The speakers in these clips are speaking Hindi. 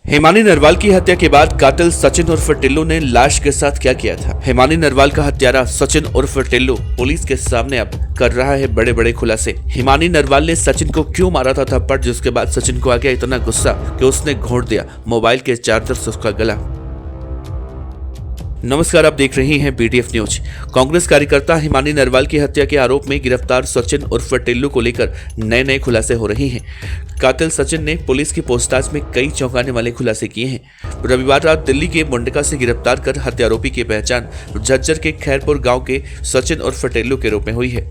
हिमानी नरवाल की हत्या के बाद कातिल सचिन उर्फ टिल्लू ने लाश के साथ क्या किया था। हिमानी नरवाल का हत्यारा सचिन उर्फ टिल्लू पुलिस के सामने अब कर रहा है बड़े बड़े खुलासे। हिमानी नरवाल ने सचिन को क्यों मारा था थप्पड़, जिसके बाद सचिन को आ गया इतना गुस्सा कि उसने घोंट दिया मोबाइल के चार्जर से उसका गला। नमस्कार, आप देख रहे हैं BTF न्यूज। कांग्रेस कार्यकर्ता हिमानी नरवाल की हत्या के आरोप में गिरफ्तार सचिन उर्फ टिल्लू को लेकर नए खुलासे हो रहे हैं। कातिल सचिन ने पुलिस की पूछताछ में कई चौंकाने वाले खुलासे किए हैं। रविवार रात दिल्ली के मुंडका से गिरफ्तार कर हत्यारोपी की पहचान झज्जर के खैरपुर गांव के सचिन उर्फ टिल्लू के रूप में हुई है।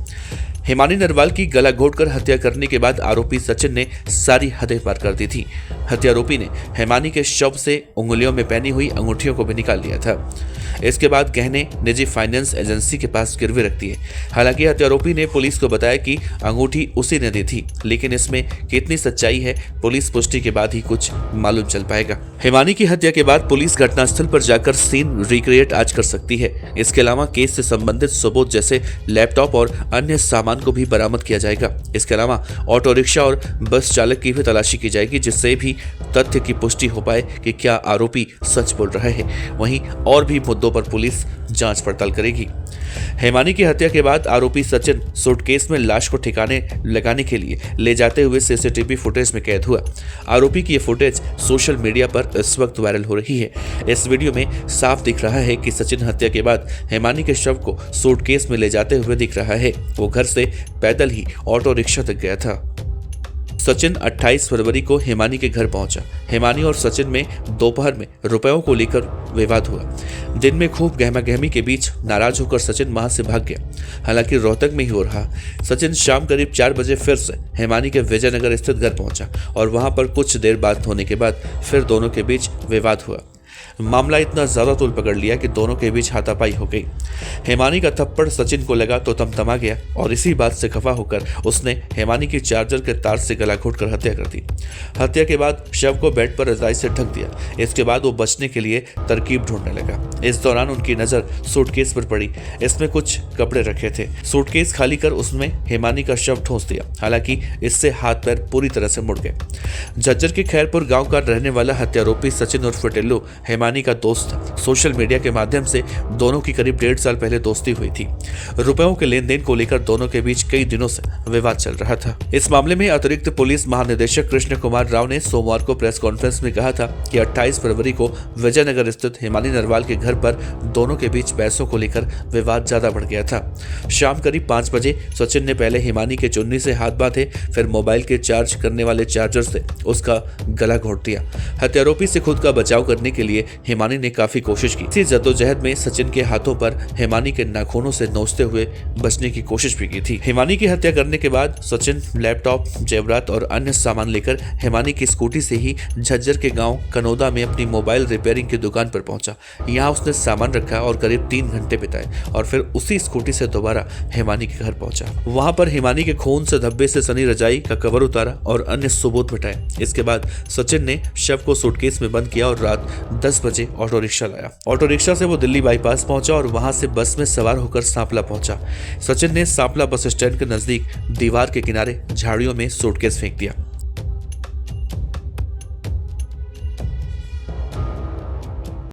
हिमानी नरवाल की गला घोंटकर हत्या करने के बाद आरोपी सचिन ने सारी हदें पार कर दी थी। हत्यारोपी ने हिमानी के शव से उंगलियों में पहनी हुई अंगूठियों को भी निकाल लिया था। इसके बाद गहने निजी फाइनेंस एजेंसी के पास गिरवी रख दिए। हालांकि हत्यारोपी ने पुलिस को बताया कि अंगूठी उसी ने दी थी, लेकिन इसमें कितनी सच्चाई है पुलिस पुष्टि के बाद ही कुछ मालूम चल पाएगा। हिमानी की हत्या के बाद पुलिस घटनास्थल पर जाकर सीन रिक्रिएट आज कर सकती है। इसके अलावा केस से संबंधित सबूत जैसे लैपटॉप और अन्य सामान को भी बरामद किया जाएगा। इसके अलावा ऑटो रिक्शा और बस चालक की भी तलाशी की जाएगी, जिससे भी तथ्य की पुष्टि हो पाए कि क्या आरोपी सच बोल रहा है। वहीं और भी मुद्दों पर पुलिस जांच पड़ताल करेगी। हिमानी की हत्या के बाद आरोपी सचिन सूटकेस में लाश को ठिकाने लगाने के लिए ले जाते हुए सीसीटीवी फुटेज में कैद हुआ। आरोपी की यह फुटेज सोशल मीडिया पर इस वक्त वायरल हो रही है। इस वीडियो में साफ दिख रहा है कि सचिन हत्या के बाद हिमानी के शव को सूटकेस में ले जाते हुए दिख रहा है। वो घर से पैदल ही ऑटो रिक्शा तक गया था। सचिन 28 फरवरी को हिमानी के घर पहुंचा। हिमानी और सचिन में दोपहर में रुपयों को लेकर विवाद हुआ। दिन में खूब गहमागहमी के बीच नाराज होकर सचिन वहां से भाग गया। हालांकि रोहतक में ही हो रहा। सचिन शाम करीब 4 बजे फिर से हिमानी के विजयनगर स्थित घर पहुंचा और वहां पर कुछ देर बात होने के बाद फिर दोनों के बीच विवाद हुआ। मामला इतना ज्यादा तूल पकड़ लिया कि दोनों के बीच हाथापाई हो गई। हिमानी का थप्पड़ सचिन को लगा तो तमतमा गया और इसी बात से खफा होकर उसने हिमानी की चार्जर के तार से गला घोंटकर हत्या कर दी। हत्या के बाद शव को बेड पर रजाई से ढक दिया। इसके बाद वो बचने के लिए तरकीब ढूंढने लगा। इस दौरान उनकी नजर सूटकेस पर पड़ी। इसमें कुछ कपड़े रखे थे। सूटकेस खाली कर उसमें हिमानी का शव ठूंस दिया। हालांकि इससे हाथ पैर पूरी तरह से मुड़ गए। झज्जर के खैरपुर गांव का रहने वाला हत्यारोपी सचिन उर्फ टिल्लू हिमानी का दोस्त था। सोशल मीडिया के माध्यम से दोनों की करीब 1.5 साल पहले दोस्ती हुई थी। रुपयों के लेन देन को लेकर दोनों के बीच कई दिनों से विवाद चल रहा था। इस मामले में अतिरिक्त पुलिस महानिदेशक कृष्ण कुमार राव ने सोमवार को प्रेस कॉन्फ्रेंस में कहा था कि 28 फरवरी को विजयनगर स्थित हिमानी नरवाल के घर पर दोनों के बीच पैसों को लेकर विवाद ज्यादा बढ़ गया था। शाम करीब 5 बजे सचिन ने पहले हिमानी के चुन्नी से हाथ बांधे, फिर मोबाइल के चार्ज करने वाले चार्जर से उसका गला घोंट दिया। हत्यारोपी से खुद का बचाव करने के लिए हिमानी ने काफी कोशिश की। इसी जद्दोजहद में सचिन के हाथों पर हिमानी के नाखूनों से नोचते हुए बचने की कोशिश भी की थी। हिमानी की हत्या करने के बाद सचिन लैपटॉप, जेवरात और अन्य सामान लेकर हिमानी की स्कूटी से ही झज्जर के गांव कनोदा में अपनी मोबाइल रिपेयरिंग की दुकान पर पहुंचा। यहां उसने सामान रखा और करीब 3 घंटे बिताए और फिर उसी स्कूटी से दोबारा हिमानी के घर पहुंचा। वहां पर हिमानी के खून से धब्बे से सनी रजाई का कवर उतारा और अन्य सबूत मिटाए। इसके बाद सचिन ने शव को सूटकेस में बंद किया और रात 10 बजे ऑटो रिक्शा लाया। ऑटो रिक्शा से वो दिल्ली बाईपास पहुंचा और वहां से बस में सवार होकर सांपला पहुंचा। सचिन ने सांपला बस स्टैंड के नजदीक दीवार के किनारे झाड़ियों में सूटकेस फेंक दिया।